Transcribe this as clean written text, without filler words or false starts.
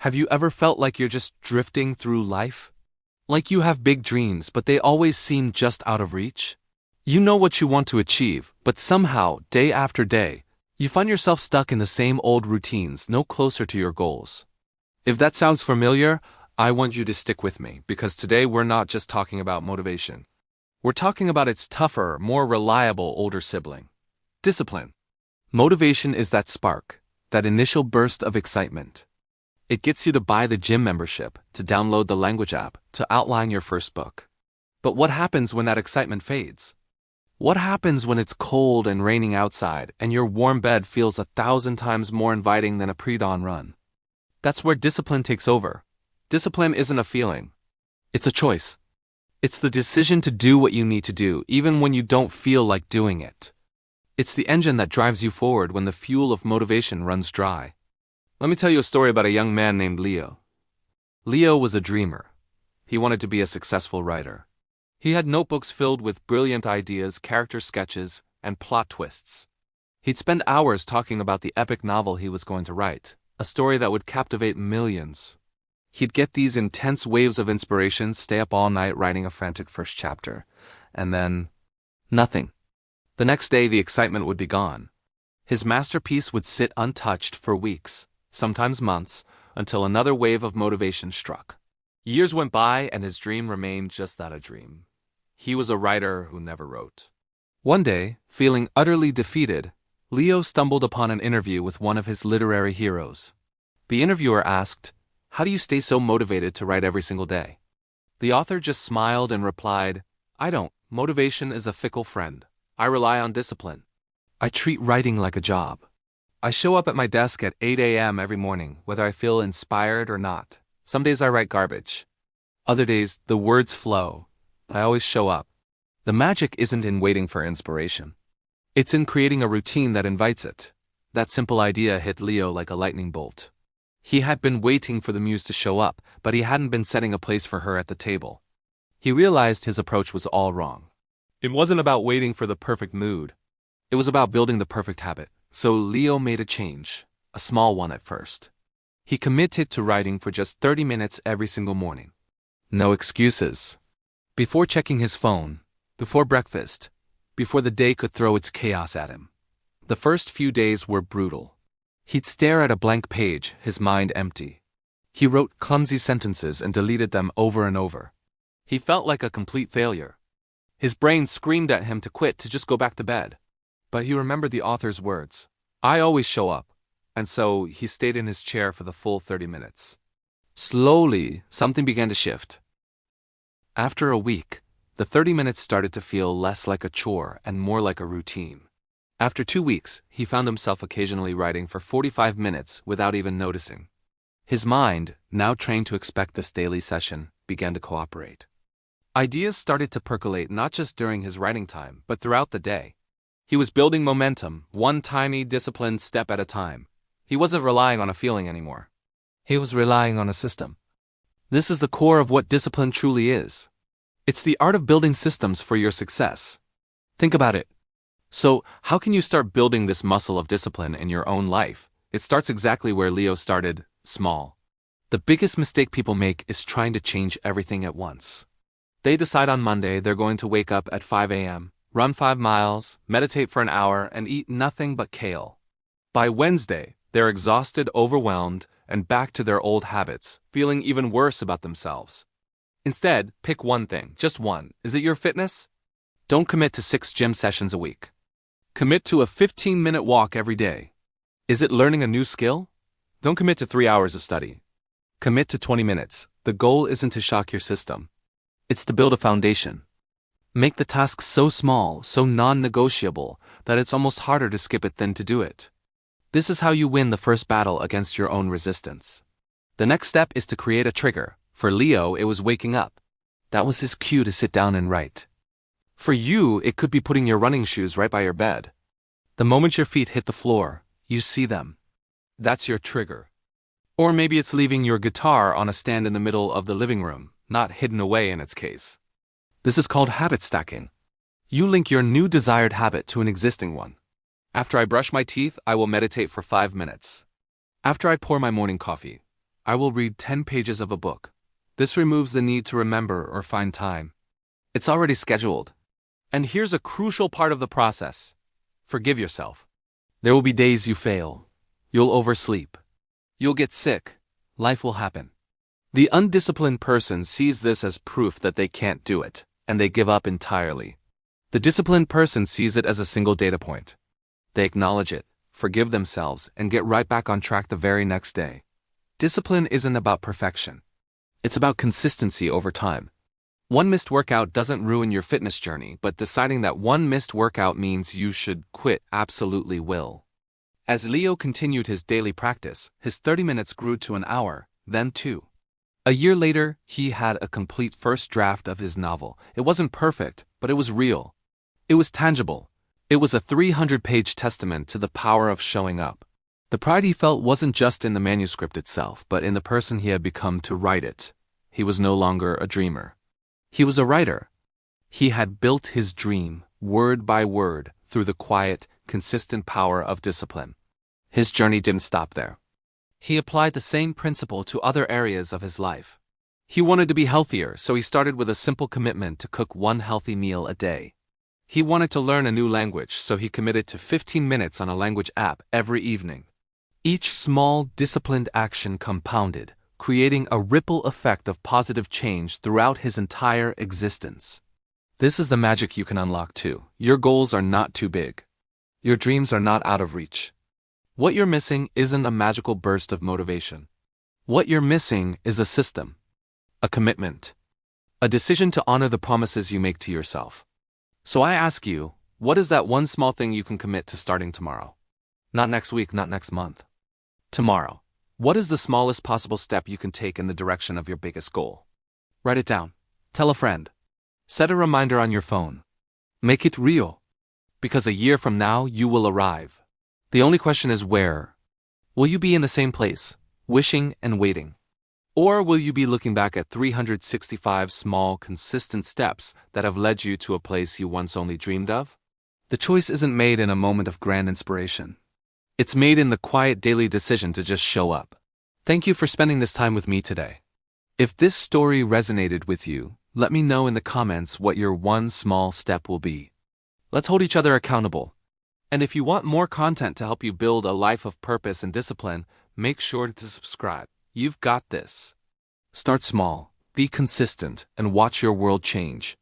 Have you ever felt like you're just drifting through life? Like you have big dreams, but they always seem just out of reach? You know what you want to achieve, but somehow, day after day, you find yourself stuck in the same old routines, no closer to your goals. If that sounds familiar, I want you to stick with me, because today we're not just talking about motivation. We're talking about its tougher, more reliable older sibling: discipline. Motivation is that spark, that initial burst of excitement. It gets you to buy the gym membership, to download the language app, to outline your first book. But what happens when that excitement fades? What happens when it's cold and raining outside and your warm bed feels 1,000 times more inviting than a pre-dawn run? That's where discipline takes over. Discipline isn't a feeling. It's a choice. It's the decision to do what you need to do, even when you don't feel like doing it. It's the engine that drives you forward when the fuel of motivation runs dry. Let me tell you a story about a young man named Leo. Leo was a dreamer. He wanted to be a successful writer. He had notebooks filled with brilliant ideas, character sketches, and plot twists. He'd spend hours talking about the epic novel he was going to write, a story that would captivate millions. He'd get these intense waves of inspiration, stay up all night writing a frantic first chapter, and then nothing. The next day, the excitement would be gone. His masterpiece would sit untouched for weeks, sometimes months, until another wave of motivation struck. Years went by and his dream remained just that, a dream. He was a writer who never wrote. One day, feeling utterly defeated, Leo stumbled upon an interview with one of his literary heroes. The interviewer asked, "How do you stay so motivated to write every single day?" The author just smiled and replied, "I don't. Motivation is a fickle friend. I rely on discipline. I treat writing like a job. I show up at my desk at 8 a.m. every morning, whether I feel inspired or not. Some days I write garbage. Other days, the words flow. I always show up. The magic isn't in waiting for inspiration. It's in creating a routine that invites it." That simple idea hit Leo like a lightning bolt. He had been waiting for the muse to show up, but he hadn't been setting a place for her at the table. He realized his approach was all wrong. It wasn't about waiting for the perfect mood. It was about building the perfect habit. So Leo made a change, a small one at first. He committed to writing for just 30 minutes every single morning. No excuses. Before checking his phone, before breakfast, before the day could throw its chaos at him. The first few days were brutal. He'd stare at a blank page, his mind empty. He wrote clumsy sentences and deleted them over and over. He felt like a complete failure. His brain screamed at him to quit, to just go back to bed. But he remembered the author's words, "I always show up," and so he stayed in his chair for the full 30 minutes. Slowly, something began to shift. After a week, the 30 minutes started to feel less like a chore and more like a routine. After 2 weeks, he found himself occasionally writing for 45 minutes without even noticing. His mind, now trained to expect this daily session, began to cooperate. Ideas started to percolate not just during his writing time, but throughout the day. He was building momentum, one tiny, disciplined step at a time. He wasn't relying on a feeling anymore. He was relying on a system. This is the core of what discipline truly is. It's the art of building systems for your success. Think about it. So, how can you start building this muscle of discipline in your own life? It starts exactly where Leo started, small. The biggest mistake people make is trying to change everything at once. They decide on Monday they're going to wake up at 5 a.m., run 5 miles, meditate for an hour, and eat nothing but kale. By Wednesday, they're exhausted, overwhelmed, and back to their old habits, feeling even worse about themselves. Instead, pick one thing, just one. Is it your fitness? Don't commit to 6 gym sessions a week. Commit to a 15-minute walk every day. Is it learning a new skill? Don't commit to 3 hours of study. Commit to 20 minutes. The goal isn't to shock your system. It's to build a foundation. Make the task so small, so non-negotiable, that it's almost harder to skip it than to do it. This is how you win the first battle against your own resistance. The next step is to create a trigger. For Leo, it was waking up. That was his cue to sit down and write. For you, it could be putting your running shoes right by your bed. The moment your feet hit the floor, you see them. That's your trigger. Or maybe it's leaving your guitar on a stand in the middle of the living room, not hidden away in its case. This is called habit stacking. You link your new desired habit to an existing one. After I brush my teeth, I will meditate for 5 minutes. After I pour my morning coffee, I will read 10 pages of a book. This removes the need to remember or find time. It's already scheduled. And here's a crucial part of the process. Forgive yourself. There will be days you fail. You'll oversleep. You'll get sick. Life will happen. The undisciplined person sees this as proof that they can't do it, and they give up entirely. The disciplined person sees it as a single data point. They acknowledge it, forgive themselves, and get right back on track the very next day. Discipline isn't about perfection. It's about consistency over time. One missed workout doesn't ruin your fitness journey, but deciding that one missed workout means you should quit absolutely will. As Leo continued his daily practice, his 30 minutes grew to an hour, then 2. A year later, he had a complete first draft of his novel. It wasn't perfect, but it was real. It was tangible. It was a 300-page testament to the power of showing up. The pride he felt wasn't just in the manuscript itself, but in the person he had become to write it. He was no longer a dreamer. He was a writer. He had built his dream, word by word, through the quiet, consistent power of discipline. His journey didn't stop there. He applied the same principle to other areas of his life. He wanted to be healthier, so he started with a simple commitment to cook one healthy meal a day. He wanted to learn a new language, so he committed to 15 minutes on a language app every evening. Each small, disciplined action compounded, creating a ripple effect of positive change throughout his entire existence. This is the magic you can unlock too. Your goals are not too big. Your dreams are not out of reach. What you're missing isn't a magical burst of motivation. What you're missing is a system, a commitment, a decision to honor the promises you make to yourself. So I ask you, what is that one small thing you can commit to starting tomorrow? Not next week, not next month. Tomorrow. What is the smallest possible step you can take in the direction of your biggest goal? Write it down. Tell a friend. Set a reminder on your phone. Make it real. Because a year from now, you will arrive. The only question is where. Will you be in the same place, wishing and waiting? Or will you be looking back at 365 small, consistent steps that have led you to a place you once only dreamed of? The choice isn't made in a moment of grand inspiration. It's made in the quiet daily decision to just show up. Thank you for spending this time with me today. If this story resonated with you, let me know in the comments what your one small step will be. Let's hold each other accountable. And if you want more content to help you build a life of purpose and discipline, make sure to subscribe. You've got this. Start small, be consistent, and watch your world change.